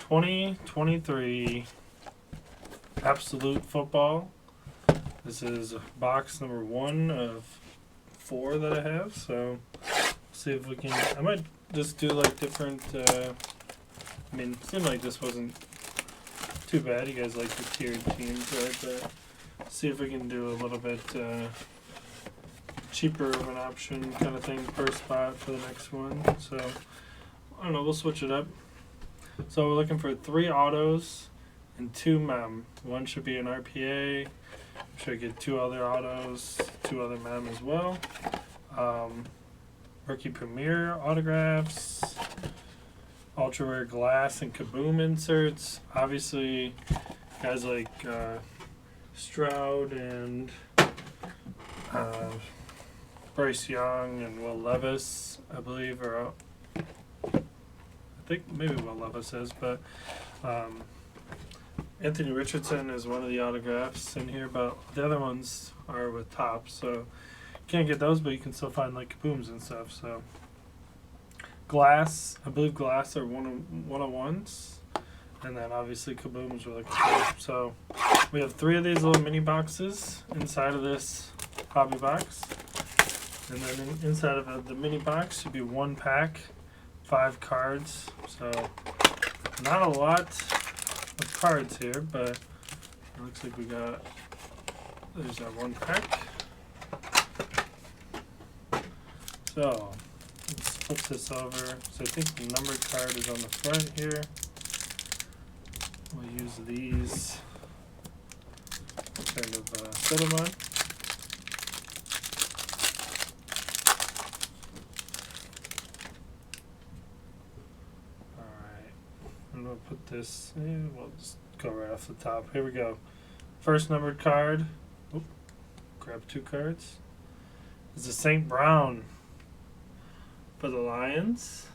2023 Absolute Football. This is box number 1 of 4 that I have, so see if we can. I might just do like different. I mean, it seemed like this wasn't too bad. You guys like the tiered teams, right? But see if we can do a little bit cheaper of an option kind of thing per spot for the next one. So I don't know. We'll switch it up. So we're looking for 3 autos and 2 mem. One should be an RPA. Should get 2 other autos, 2 other mem as well. Rookie Premier autographs, ultra rare glass and Kaboom inserts. Obviously, guys like Stroud and Bryce Young and Will Levis, I believe, are out. I think maybe Will Levis is, but Anthony Richardson is one of the autographs in here, but the other ones are with Topps, so can't get those, but you can still find like Kabooms and stuff. So glass, I believe glass are 101s, and then obviously Kabooms are like so we have 3 of these little mini boxes inside of this hobby box, and then inside of the mini box should be 1 pack, 5 cards. So not a lot of cards here, but it looks like we got, there's our 1 pack. So let's flip this over. So I think the numbered card is on the front here. We'll use these kind of set them on. Alright, I'm going to put this, we'll just go right off the top. Here we go. First numbered card. Oop, grab 2 cards. It's a St. Brown for the Lions.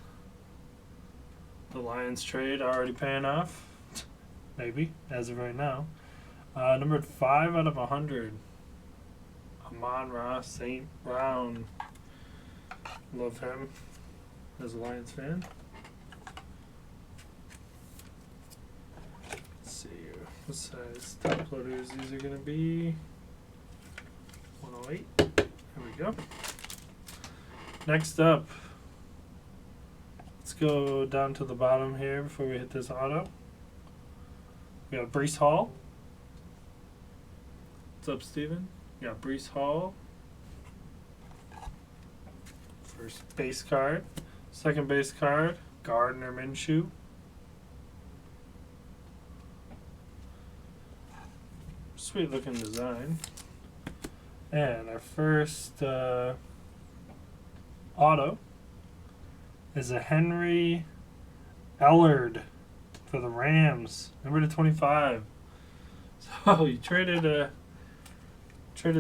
The Lions trade already paying off. Maybe, as of right now. Numbered 5 out of 100. Amon-Ra St. Brown. Love him as a Lions fan. Let's see what size top loaders these are going to be. 108. There we go. Next up, let's go down to the bottom here before we hit this auto. We got Breece Hall. What's up, Steven? We got Breece Hall. First base card. Second base card, Gardner Minshew. Sweet looking design. And our first auto is a Henry Ellard for the Rams, number to 25. So you traded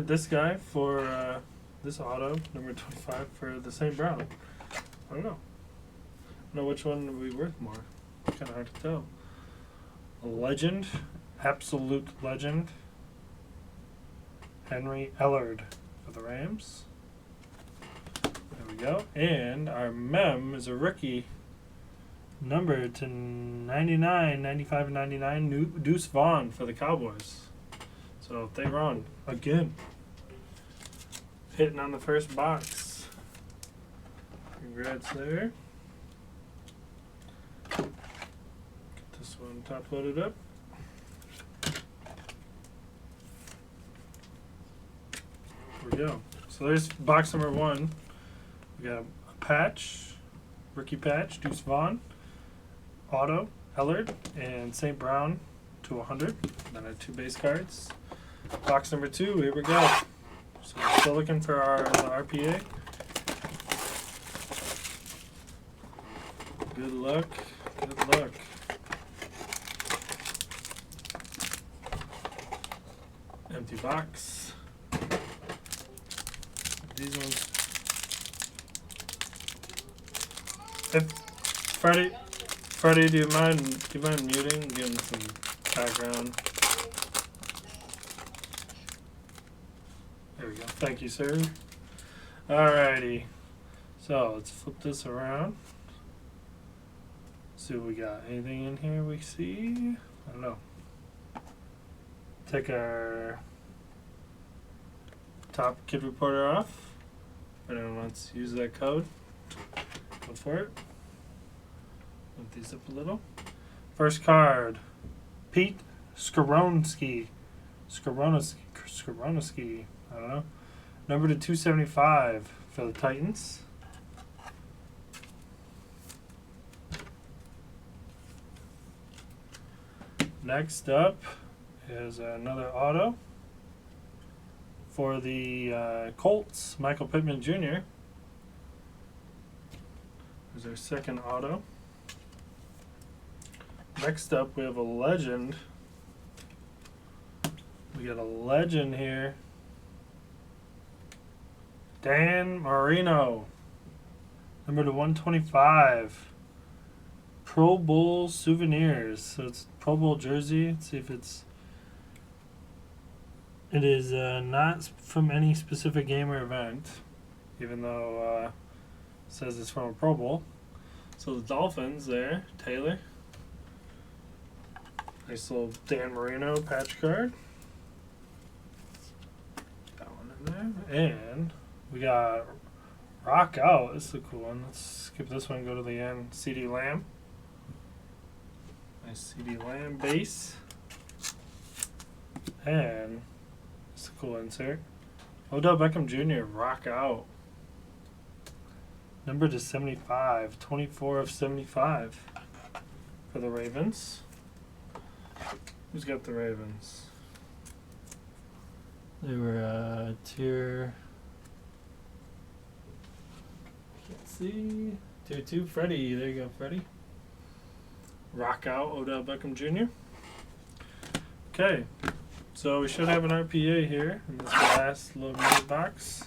this guy for this auto, number 25, for the St. Brown. I don't know. I don't know which one would be worth more. It's kind of hard to tell. A legend, absolute legend, Henry Ellard for the Rams. There we go. And our mem is a rookie, numbered to 99, 95, and 99, Deuce Vaughn for the Cowboys. So they run again. Hitting on the first box. Congrats there. Get this one top loaded up. There we go. So there's box number 1. We got a patch, rookie patch, Deuce Vaughn, auto, Ellard, and St. Brown to 100. Then our 2 base cards. Box number 2, here we go. So we're still looking for our RPA. Good luck. Good luck. Empty box. These ones. If Freddie, do you mind muting? Give him some background. There we go. Thank you, sir. Alrighty. So let's flip this around. See what we got. Anything in here we see? I don't know. Take our top kid reporter off. If anyone wants to use that code, go for it. Move these up a little. First card, Pete Skoronski. Skoronski. I don't know. Number to 275 for the Titans. Next up is another auto for the Colts, Michael Pittman Jr. There's our second auto. Next up, we have a legend. We got a legend here. Dan Marino. Number to 125. Pro Bowl souvenirs. So it's Pro Bowl jersey. Let's see if it is not from any specific game or event, even though it says it's from a Pro Bowl. So the Dolphins there, Taylor. Nice little Dan Marino patch card. That one in there. And we got Rock Out. This is a cool one. Let's skip this one and go to the end. CeeDee Lamb. Nice CeeDee Lamb base. And it's a cool insert. Odell Beckham Jr. Rock Out. Number to 75. 24 of 75 for the Ravens. Who's got the Ravens? They were tier. Can't see. Tier 2. Freddie. There you go, Freddie. Rock Out, Odell Beckham Jr. Okay, so we should have an RPA here in this last little mini box.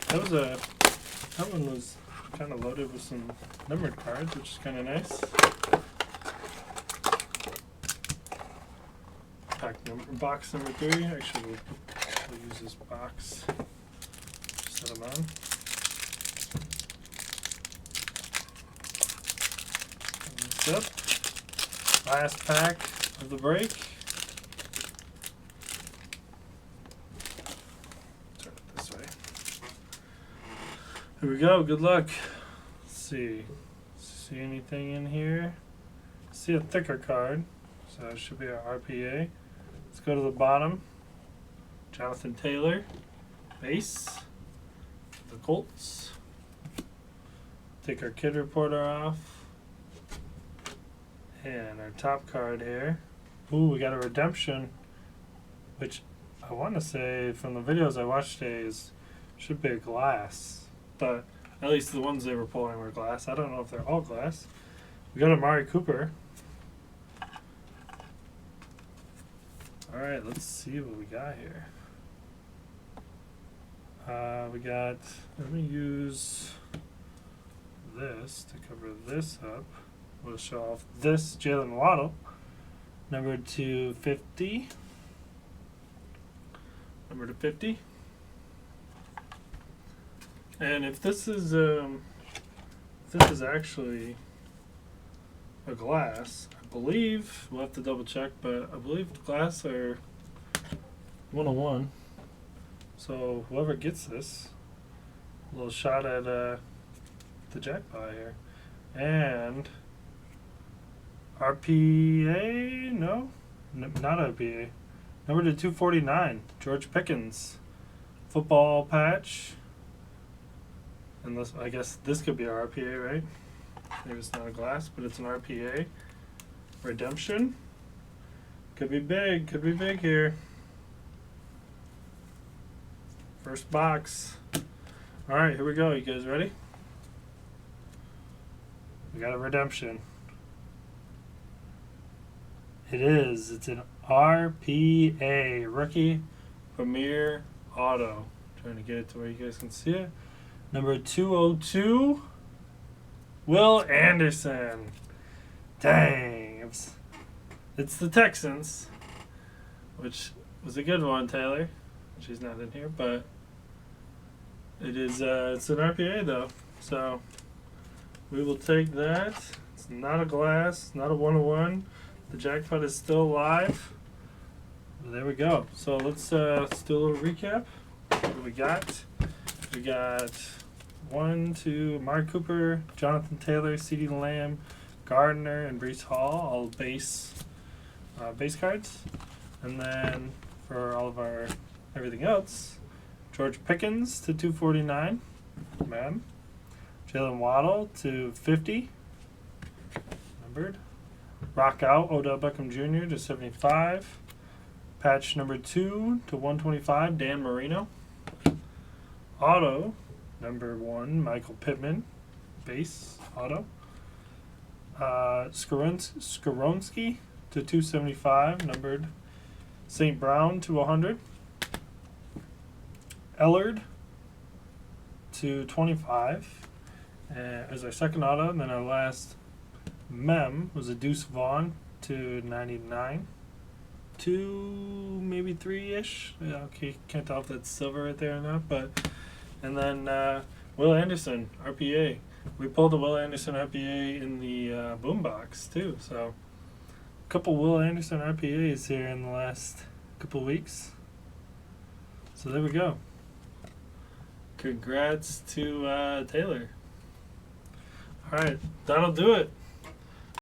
That one was kind of loaded with some numbered cards, which is kind of nice. Box number 3. Actually, we'll use this box. Set them on. Up. Last pack of the break. Turn it this way. Here we go. Good luck. Let's see. See anything in here? See a thicker card. So it should be our RPA. Let's go to the bottom. Jonathan Taylor. Base. The Colts. Take our kid reporter off. And our top card here. Ooh, we got a redemption, which I want to say from the videos I watched today should be a glass. But at least the ones they were pulling were glass. I don't know if they're all glass. We got Amari Cooper. Alright, let's see what we got here. Let me use this to cover this up. We'll show off this Jalen Waddle, number 250. Number 250. And if this is actually a glass, I believe we'll have to double check, but I believe the glass are 101. So whoever gets this, a little shot at the jackpot here, and. RPA? No, not RPA. Number to 249, George Pickens. Football patch. Unless, I guess this could be our RPA, right? Maybe it's not a glass, but it's an RPA. Redemption. Could be big here. First box. Alright, here we go. You guys ready? We got a redemption. It is. It's an RPA, Rookie Premier Auto. Trying to get it to where you guys can see it. Number 202, Will Anderson. Dang. It's the Texans, which was a good one, Taylor. She's not in here, but it is. It's an RPA, though. So we will take that. It's not a glass, not a 101. The jackpot is still alive. There we go. So let's do a little recap. What do we got? We got 1, 2, Mark Cooper, Jonathan Taylor, CeeDee Lamb, Gardner, and Breece Hall, all base cards. And then for all of our everything else, George Pickens to 249, man. Jalen Waddle to 50, numbered. Rock out Odell Beckham Jr. to 75. Patch number 2 to 125, Dan Marino. Auto number 1, Michael Pittman, base auto. Skoronski to 275, numbered. St. Brown to 100. Ellard to 25 as our second auto. And then our last mem was a Deuce Vaughn to 99. 2, maybe 3-ish. Yeah, okay, can't tell if that's silver right there or not. But and then Will Anderson RPA. We pulled the Will Anderson RPA in the boombox too. So a couple Will Anderson RPAs here in the last couple weeks. So there we go. Congrats to Taylor. All right, that'll do it.